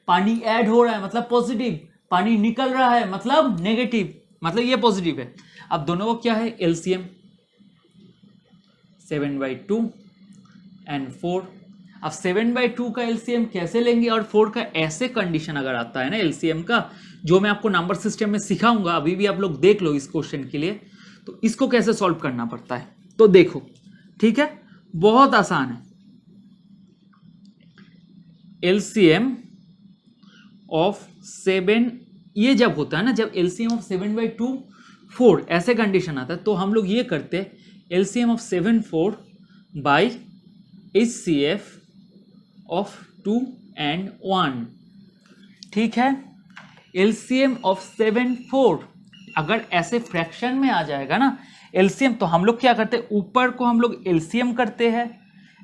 पानी ऐड हो रहा है मतलब पॉजिटिव, पानी निकल रहा है मतलब नेगेटिव, मतलब ये पॉजिटिव है। अब दोनों को क्या है, एलसीएम 7/2 एंड 4। अब 7/2 का एलसीएम कैसे लेंगे, और 4 का ऐसे कंडीशन अगर आता है ना एलसीएम का, जो मैं आपको नंबर सिस्टम में सिखाऊंगा, अभी भी आप लोग देख लो इस क्वेश्चन के लिए, तो इसको कैसे सॉल्व करना पड़ता है, तो देखो, ठीक है, बहुत आसान है। एलसीएम ऑफ 7, ये जब होता है ना, जब एलसीएम ऑफ 7/2 4 ऐसे कंडीशन आता है, तो हम लोग ये करते हैं, LCM of 7 4 by HCF of 2 and 1, ठीक है। एलसीएम ऑफ 7 4 अगर ऐसे फ्रैक्शन में आ जाएगा ना एलसीएम, तो हम लोग क्या करते हैं, ऊपर को हम लोग एलसीएम करते हैं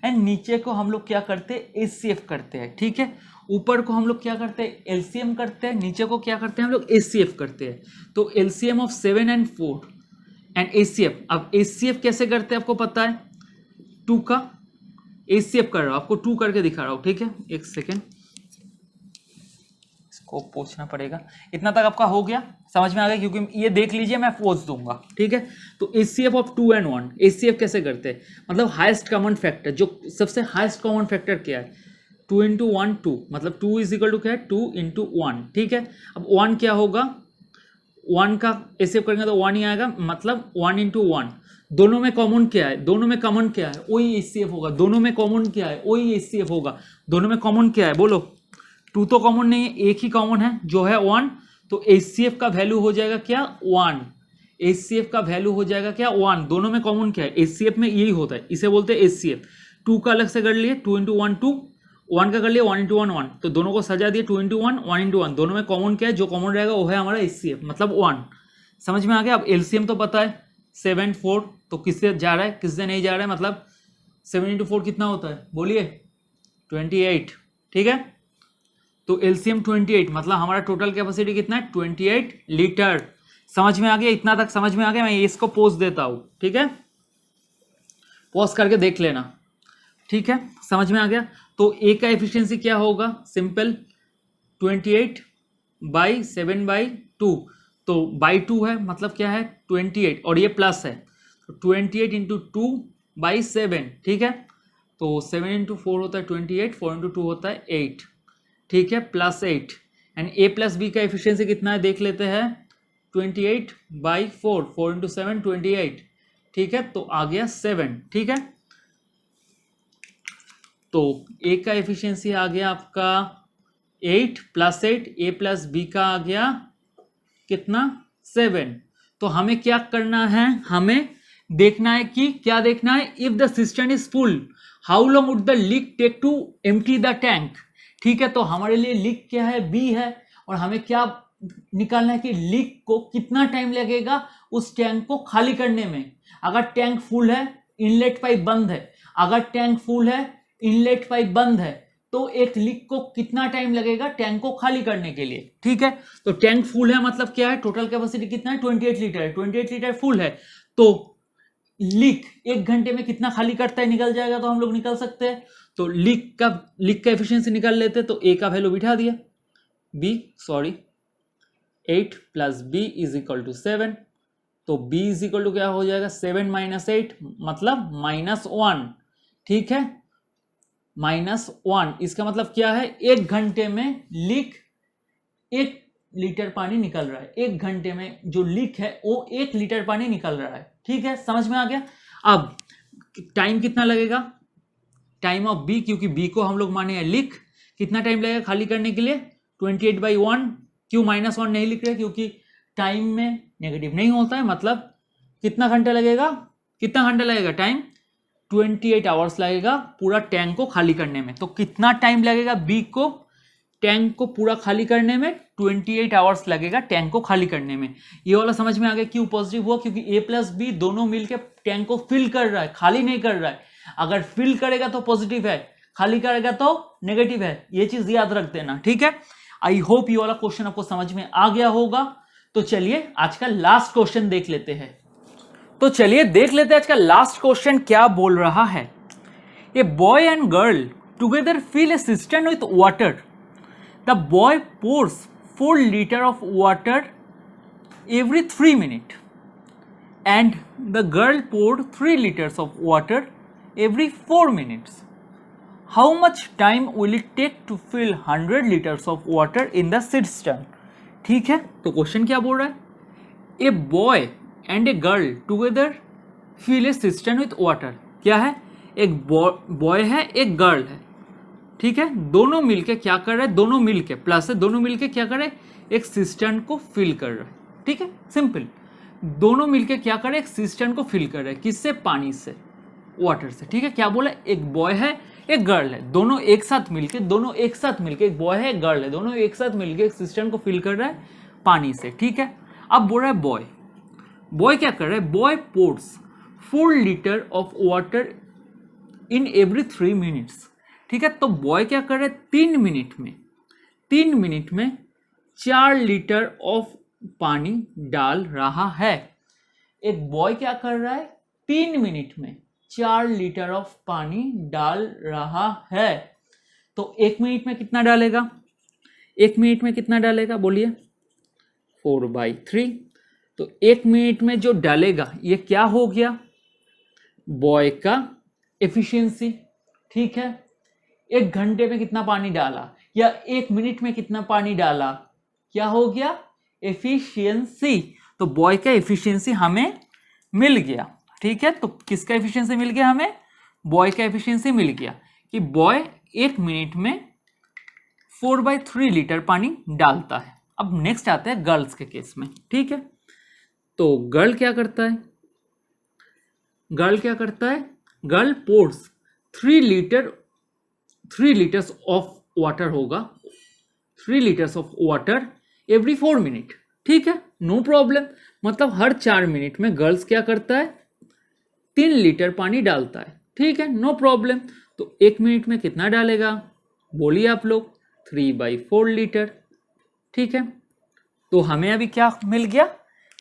एंड नीचे को हम लोग क्या करते हैं, HCF करते हैं, ठीक है। ऊपर को हम लोग क्या करते हैं, एलसीएम करते हैं, नीचे को क्या करते हैं हम लोग, HCF करते हैं। तो LCM of 7 and 4 and HCF। अब HCF कैसे करते हैं आपको पता है, 2 का HCF कर रहा हूं, आपको 2 करके दिखा रहा हूं, ठीक है। एक सेकेंड, इसको पूछना पड़ेगा। इतना तक आपका हो गया, समझ में आ गया, क्योंकि ये देख लीजिए मैं पोच दूंगा, ठीक है। तो HCF ऑफ 2 and 1, HCF कैसे करते हैं, मतलब हाईएस्ट कॉमन फैक्टर, जो सबसे हाईएस्ट कॉमन फैक्टर क्या है, 2 into 1 2, मतलब 2 इज इक्वल टू क्या है, 2 into 1, ठीक है। अब 1 क्या होगा, 1 का HCF करेंगे तो 1 ही आएगा, मतलब 1 into 1। दोनों में कॉमन क्या है, दोनों में कॉमन क्या है, वही HCF होगा। दोनों में कॉमन क्या है, वही HCF होगा। दोनों में कॉमन क्या है, बोलो, 2 तो कॉमन नहीं है, एक ही कॉमन है जो है 1, तो HCF का वैल्यू हो जाएगा क्या, 1। HCF का वैल्यू हो जाएगा क्या, 1। दोनों में कॉमन क्या है, HCF में यही होता है, इसे बोलते हैं HCF। 2 का अलग से कर लिए, 2 into 1 2, 1 का कर लिया, 1 into 1 1, तो दोनों को सजा दिए, 2 into 1 1 into 1। दोनों में कॉमन क्या है, जो कॉमन रहेगा वो है हमारा HCF, मतलब 1। समझ में आ गया। अब एलसीएम तो पता है 7 4, तो किससे जा रहा है किससे नहीं जा रहा है, मतलब 7 into 4 कितना होता है, बोलिए 28, ठीक है। तो एलसीएम 28, मतलब हमारा टोटल कैपेसिटी कितना है, 28 लीटर। समझ में आ गया? इतना तक समझ में आ गया? मैं इसको पोज देता हूं, ठीक है, पॉज करके देख लेना, ठीक है, समझ में आ गया? तो ए का एफिशिएंसी क्या होगा? सिंपल 28/7/2, तो बाई 2 है, मतलब क्या है 28, और ये प्लस है तो 28 इंटू 2/7, ठीक है, तो 7 इंटू 4 होता है 28, 4 इंटू 2 होता है 8, ठीक है, +8। एंड ए प्लस बी का एफिशिएंसी कितना है देख लेते हैं, 28/4, 4 इंटू 7 28, ठीक है, तो आ गया 7, ठीक है। तो ए का एफिशिएंसी आ गया आपका 8 + 8, ए प्लस बी का आ गया कितना 7। तो हमें क्या करना है, हमें देखना है कि क्या देखना है, if the system is full how long would the leak take to empty the tank, ठीक है। तो हमारे लिए लीक क्या है, बी है, और हमें क्या निकालना है कि लीक को कितना टाइम लगेगा उस टैंक को खाली करने में। अगर टैंक फुल है, इनलेट पाइप बंद है, अगर टैंक फुल है, इनलेट पाइप बंद है, तो एक लीक को कितना टाइम लगेगा टैंक को खाली करने के लिए, ठीक है। तो टैंक फुल है मतलब क्या है, टोटल कैपेसिटी कितना है 28 लीटर है, 28 लीटर फुल है, तो लीक 1 घंटे में कितना खाली करता है निकल जाएगा, तो हम लोग निकल सकते हैं। तो लीक का एफिशिएंसी निकाल लेते, तो ए का वैल्यू बिठा दिया, 8 + b = 7, तो b = क्या हो जाएगा 7 - 8 मतलब -1, ठीक है, -1। इसका मतलब क्या है, 1 घंटे में लीक 1 लीटर पानी निकल रहा है, 1 घंटे में जो लीक है वो 1 लीटर पानी निकल रहा है, ठीक है, समझ में आ गया। अब टाइम कितना लगेगा, टाइम ऑफ बी, क्योंकि बी को हम लोग माने हैं लीक, कितना टाइम लगेगा खाली करने के लिए 28/1, क्यों -1 नहीं लिख रहे, क्योंकि टाइम में नेगेटिव नहीं होता है, मतलब कितना घंटा लगेगा, टाइम 28 आवर्स लगेगा पूरा टैंक को खाली करने में। तो कितना टाइम लगेगा बी को टैंक को पूरा खाली करने में, 28 आवर्स लगेगा टैंक को खाली करने में। ये वाला समझ में आ गया क्यों पॉजिटिव हुआ, क्योंकि ए प्लस बी दोनों मिलकर टैंक को फिल कर रहा है, खाली नहीं कर रहा है। अगर फिल करेगा तो पॉजिटिव है, खाली करेगा तो नेगेटिव है, ये चीज याद रख देना, ठीक है। आई होप ये वाला क्वेश्चन आपको समझ में आ गया होगा। तो चलिए आज का लास्ट क्वेश्चन देख लेते हैं। आज का लास्ट क्वेश्चन क्या बोल रहा है। A boy and girl together fill a cistern with water. The boy pours 4 liters of water every 3 minutes and the girl poured 3 liters of water every 4 minutes. How much time will it take to fill 100 liters of water in the cistern? ठीक है, तो question क्या बोल रहा है, a boy and a girl together fill a cistern with water. क्या है, एक बॉय है एक गर्ल है, ठीक है, दोनों मिलके क्या कर रहे हैं, दोनों मिलके प्लस है, दोनों मिलके क्या कर रहे हैं, एक सिस्टर्न को फिल कर रहे हैं, ठीक है, सिंपल। दोनों मिलके क्या कर रहे हैं, एक सिस्टर्न को फिल कर रहे हैं, किससे, पानी से, वाटर से, ठीक है। क्या बोला, एक बॉय है एक गर्ल है, दोनों एक साथ मिलके एक बॉय है एक गर्ल है, दोनों एक साथ मिलके एक सिस्टर्न को फिल कर रहा है पानी से, ठीक है। अब बोल रहा है बॉय क्या कर रहा है, boy pours 4 liters of water in every 3 minutes, ठीक है। तो बॉय क्या कर रहे हैं, 3 मिनट में 4 लीटर ऑफ पानी डाल रहा है। एक बॉय क्या कर रहा है, 3 मिनट में 4 लीटर ऑफ पानी डाल रहा है। तो 1 मिनट में कितना डालेगा, बोलिए 4/3। तो 1 मिनट में जो डालेगा ये क्या हो गया, बॉय का एफिशिएंसी, ठीक है। 1 घंटे में कितना पानी डाला या 1 मिनट में कितना पानी डाला, क्या हो गया, एफिशिएंसी। तो बॉय का एफिशिएंसी हमें मिल गया, ठीक है। तो किसका एफिशिएंसी मिल गया, हमें बॉय का एफिशिएंसी मिल गया कि बॉय 1 मिनट में 4/3 लीटर पानी डालता है। अब नेक्स्ट आता है गर्ल्स के केस में, ठीक है। तो गर्ल क्या करता है, girl pours 3 liters of water होगा, 3 liters of water every 4 minute, ठीक है, नो प्रॉब्लम। मतलब हर 4 मिनट में गर्ल्स क्या करता है, 3 लीटर पानी डालता है, ठीक है, नो प्रॉब्लम। तो 1 मिनट में कितना डालेगा, बोलिए आप लोग, 3/4 लीटर, ठीक है। तो हमें अभी क्या मिल गया,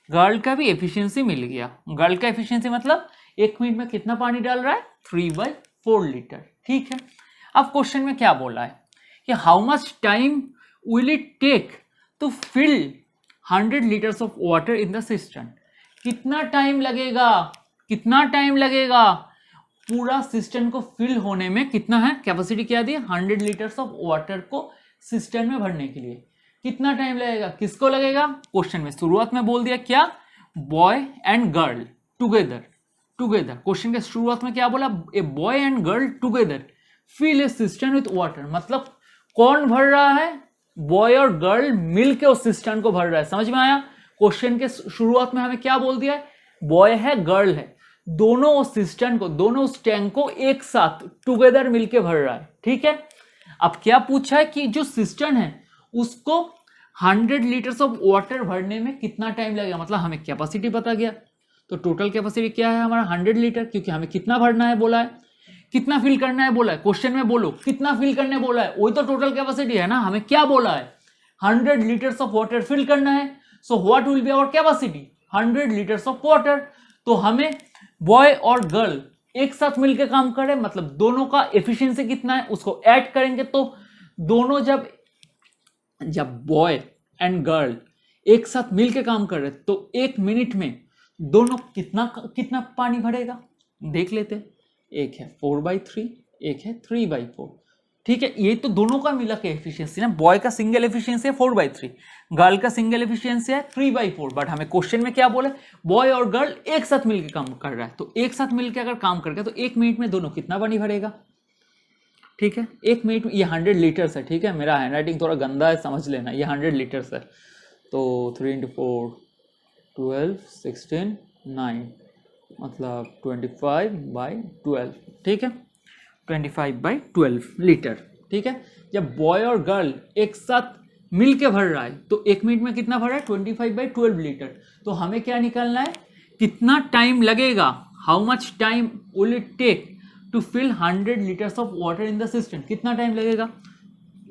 गर्ल का भी एफिशिएंसी मिल गया। गर्ल का एफिशिएंसी मतलब 1 मिनट में कितना पानी डाल रहा है, 3/4 लीटर। ठीक है, अब क्वेश्चन में क्या बोला है कि how much time will it take to fill 100 litres of water in the system. कितना टाइम लगेगा, कितना टाइम लगेगा पूरा सिस्टम को फिल होने में, कितना है कैपेसिटी क्या दी, 100 लीटर्स ऑफ वाटर को सिस्टम में भरने के लिए कितना टाइम लगेगा, किसको लगेगा। क्वेश्चन में शुरुआत में बोल दिया क्या, boy and girl together. Together question के शुरुआत में क्या बोला, a boy and girl together fill a system with water. मतलब कौन भर रहा है, बॉय और गर्ल मिलके उस सिस्टम को भर रहा है। समझ में आया। क्वेश्चन के शुरुआत में हमें क्या बोल दिया है, बॉय है गर्ल है, दोनों उस सिस्टम को, दोनों उस टैंक को एक साथ टुगेदर मिलके भर रहा है। ठीक है, अब क्या पूछा है कि जो सिस्टम है उसको 100 लीटर्स ऑफ वाटर भरने में कितना टाइम लगेगा। मतलब हमें कैपेसिटी पता गया, तो टोटल कैपेसिटी क्या है हमारा 100 लीटर, क्योंकि हमें कितना भरना है बोला है, कितना फिल करना है बोला है। क्वेश्चन में बोलो कितना फिल करने बोला है, वही तो टोटल कैपेसिटी है ना। हमें क्या बोला है, 100 लीटर्स ऑफ वाटर फिल करना है। So what will be our capacity, 100 litres of water. तो हमें बॉय और गर्ल एक साथ मिलकर काम करें, मतलब दोनों का एफिशिएंसी कितना है उसको ऐड करेंगे। तो दोनों जब बॉय एंड गर्ल एक साथ मिलकर काम कर रहे तो 1 मिनट में दोनों कितना पानी भरेगा देख लेते। एक है 4/3, एक है 3/4। ठीक है, ये तो दोनों का मिला के एफिशिएंसी ना। बॉय का सिंगल एफिशिएंसी है 4/3, गर्ल का सिंगल एफिशिएंसी है 3/4। बट हमें क्वेश्चन में क्या बोले, बॉय और गर्ल एक साथ मिलकर काम कर रहा है। तो एक साथ मिलकर अगर काम करके तो 1 मिनट में दोनों कितना पानी भरेगा। ठीक है, 1 मिनट में, ये 100 लीटर्स है। ठीक है, मेरा हैंडराइटिंग थोड़ा गंदा है, समझ लेना, ये 100 लीटर्स है। तो 3 × 4 12 16 9, मतलब 25/12। ठीक है, 25/12 लीटर। ठीक है, जब बॉय और गर्ल एक साथ मिल के भर रहा है तो 1 मिनट में कितना भर रहा है, 25/12 लीटर। तो हमें क्या निकालना है, कितना टाइम लगेगा, how much time will it take to fill 100 litres of water in the system. कितना टाइम लगेगा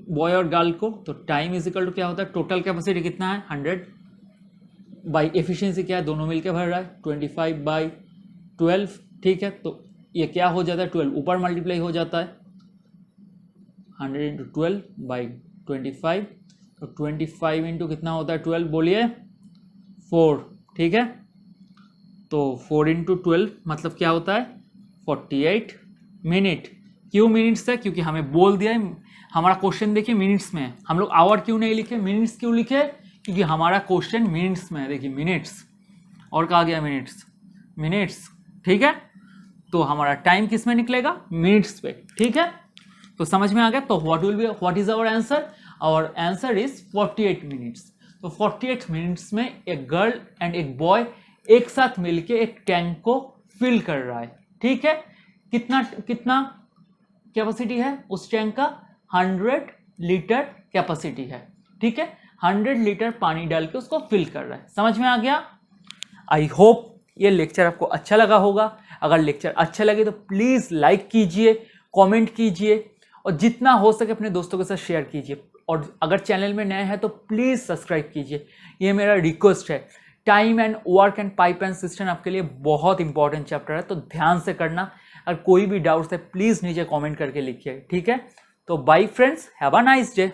बॉय और गर्ल को। तो टाइम इज इक्वल टू क्या होता है, टोटल कैपेसिटी कितना है 100 बाई एफिशिएंसी क्या है, दोनों मिलकर भर रहा है 25/12। ठीक है, तो ये क्या हो जाता है, 12 ऊपर मल्टीप्लाई हो जाता है, 100 × 12/25। तो 25 इंटू कितना होता है 12, बोलिए 4। ठीक है, तो 4 × 12 मतलब क्या होता है 48 मिनट। क्यों मिनट्स है, क्योंकि हमें बोल दिया है, हमारा क्वेश्चन देखिए मिनट्स में है। हम लोग आवर क्यों नहीं लिखे, मिनट्स क्यों लिखे, क्योंकि हमारा क्वेश्चन मिनट्स में है। देखिए मिनट्स, और कहा गया मिनट्स। ठीक है, तो हमारा टाइम किस में निकलेगा, मिनट्स पे। ठीक है, तो समझ में आ गया। तो what is our answer, our answer is 48 minutes. तो 48 मिनट्स में एक गर्ल एंड एक बॉय एक साथ मिलके एक टैंक को फिल कर रहा है। ठीक है, कितना कैपेसिटी है उस टैंक का, 100 लीटर कैपेसिटी है। ठीक है, 100 लीटर पानी डाल के उसको फिल कर रहा है। समझ में आ गया। आई होप ये लेक्चर आपको अच्छा लगा होगा। अगर लेक्चर अच्छा लगे तो प्लीज़ लाइक कीजिए, कमेंट कीजिए, और जितना हो सके अपने दोस्तों के साथ शेयर कीजिए। और अगर चैनल में नए हैं तो प्लीज़ सब्सक्राइब कीजिए, ये मेरा रिक्वेस्ट है। Time and work and pipe and system आपके लिए बहुत इंपॉर्टेंट चैप्टर है, तो ध्यान से करना। अगर कोई भी डाउट्स है प्लीज़ नीचे कमेंट करके लिखिए। ठीक है, तो bye friends, have a nice day.